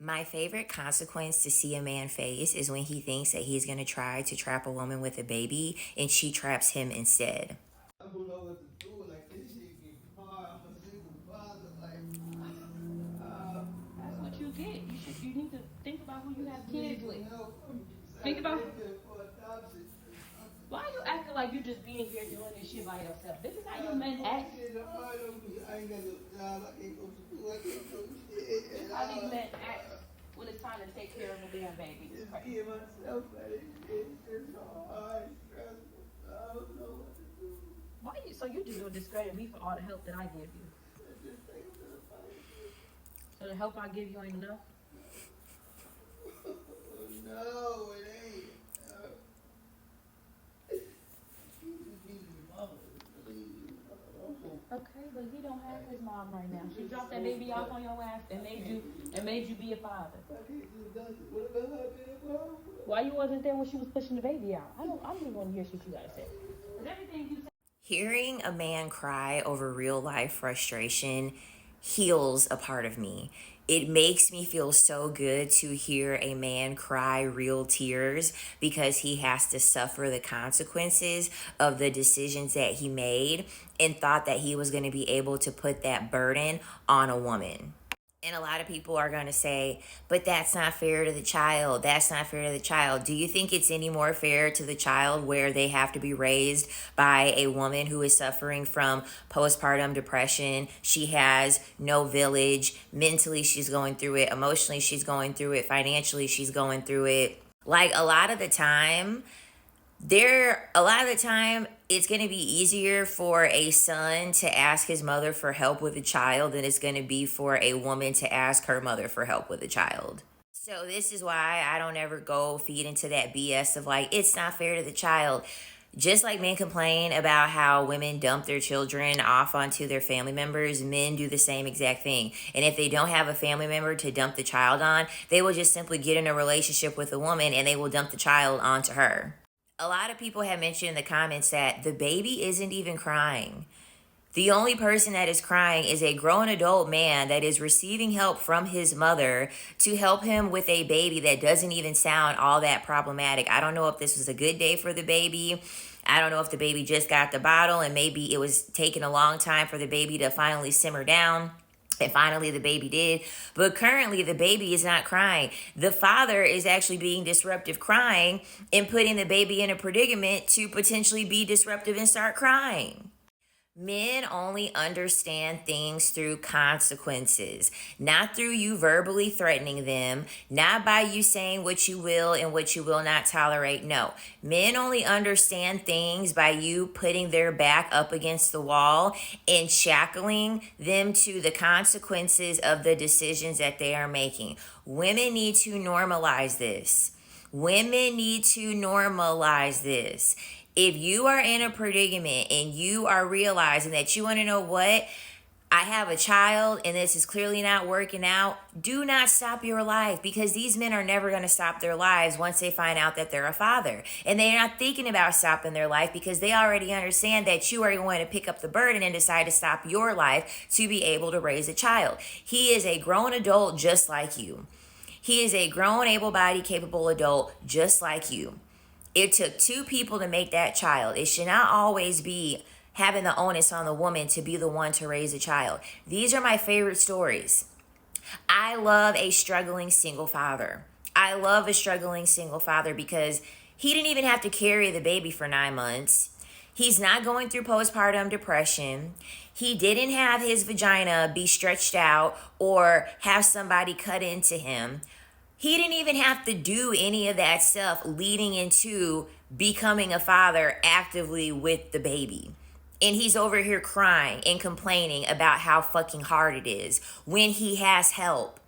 My favorite consequence to see a man face is when he thinks that he's going to try to trap a woman with a baby and she traps him instead. I don't know what to do. Like this shit get hard. I'm a single father. That's what you get. You need to think about who you have kids with. help. Think about For adoption. why are you acting like you just being here doing this shit by yourself. This is how you men act. Shit, hard on me. I ain't got no job. I can't go to school. I can't do shit. This is how these men act when it's time to take care of a damn baby. It's Just crazy. being myself, man. It's just hard. Stressful. I don't know what to do. So you just gonna discredit me for all the help that I give you? I just think I'm gonna fight. So the help I give you ain't enough? No, it ain't. Okay, but he don't have his mom right now. She dropped that baby off on your ass and made you be a father. Why you wasn't there when she was pushing the baby out? I'm just gonna hear what you gotta say. 'Cause everything you say. Hearing a man cry over real life frustration heals a part of me. It makes me feel so good to hear a man cry real tears because he has to suffer the consequences of the decisions that he made and thought that he was going to be able to put that burden on a woman. And a lot of people are going to say, but that's not fair to the child. That's not fair to the child. Do you think it's any more fair to the child where they have to be raised by a woman who is suffering from postpartum depression? She has no village. Mentally, she's going through it. Emotionally, she's going through it. Financially, she's going through it. Like a lot of the time, it's going to be easier for a son to ask his mother for help with a child than it's going to be for a woman to ask her mother for help with a child. So this is why I don't ever go feed into that BS of like, it's not fair to the child. Just like men complain about how women dump their children off onto their family members, men do the same exact thing. And if they don't have a family member to dump the child on, they will just simply get in a relationship with a woman and they will dump the child onto her. A lot of people have mentioned in the comments that the baby isn't even crying. The only person that is crying is a grown adult man that is receiving help from his mother to help him with a baby that doesn't even sound all that problematic. I don't know if this was a good day for the baby. I don't know if the baby just got the bottle and maybe it was taking a long time for the baby to finally simmer down. And finally, the baby did. But currently, the baby is not crying. The father is actually being disruptive crying and putting the baby in a predicament to potentially be disruptive and start crying. Men only understand things through consequences, not through you verbally threatening them, not by you saying what you will and what you will not tolerate. No, men only understand things by you putting their back up against the wall and shackling them to the consequences of the decisions that they are making. Women need to normalize this. Women need to normalize this. If you are in a predicament and you are realizing that you want to know what, I have a child and this is clearly not working out, do not stop your life because these men are never going to stop their lives once they find out that they're a father. And they're not thinking about stopping their life because they already understand that you are going to pick up the burden and decide to stop your life to be able to raise a child. He is a grown adult just like you. He is a grown, able-bodied, capable adult just like you. It took two people to make that child. It should not always be having the onus on the woman to be the one to raise a child. These are my favorite stories. I love a struggling single father. I love a struggling single father because he didn't even have to carry the baby for 9 months. He's not going through postpartum depression. He didn't have his vagina be stretched out or have somebody cut into him. He didn't even have to do any of that stuff leading into becoming a father actively with the baby. And he's over here crying and complaining about how fucking hard it is when he has help.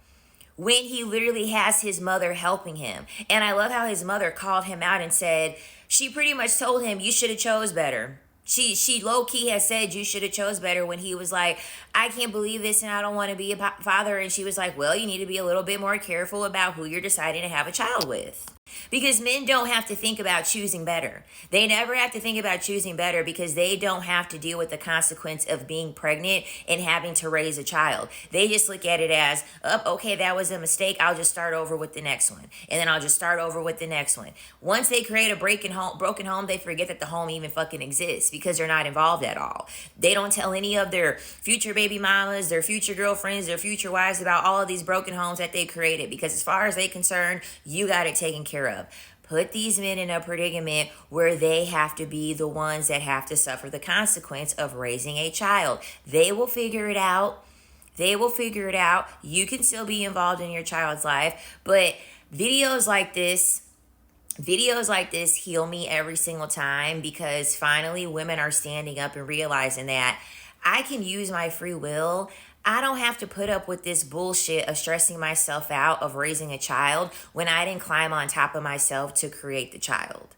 When he literally has his mother helping him. And I love how his mother called him out and said, she pretty much told him, you should have chose better. She low-key has said you should have chose better when he was like, I can't believe this and I don't want to be a father. And she was like, well, you need to be a little bit more careful about who you're deciding to have a child with. Because men don't have to think about choosing better. They never have to think about choosing better because they don't have to deal with the consequence of being pregnant and having to raise a child. They just look at it as, oh, okay, that was a mistake. I'll just start over with the next one. And then I'll just start over with the next one. Once they create a broken home, they forget that the home even fucking exists because they're not involved at all. They don't tell any of their future baby mamas, their future girlfriends, their future wives about all of these broken homes that they created because as far as they're concerned, you got it taken care of. Put these men in a predicament where they have to be the ones that have to suffer the consequence of raising a child. They will figure it out. They will figure it out. You can still be involved in your child's life, but videos like this heal me every single time because finally women are standing up and realizing that I can use my free will. I don't have to put up with this bullshit of stressing myself out of raising a child when I didn't climb on top of myself to create the child.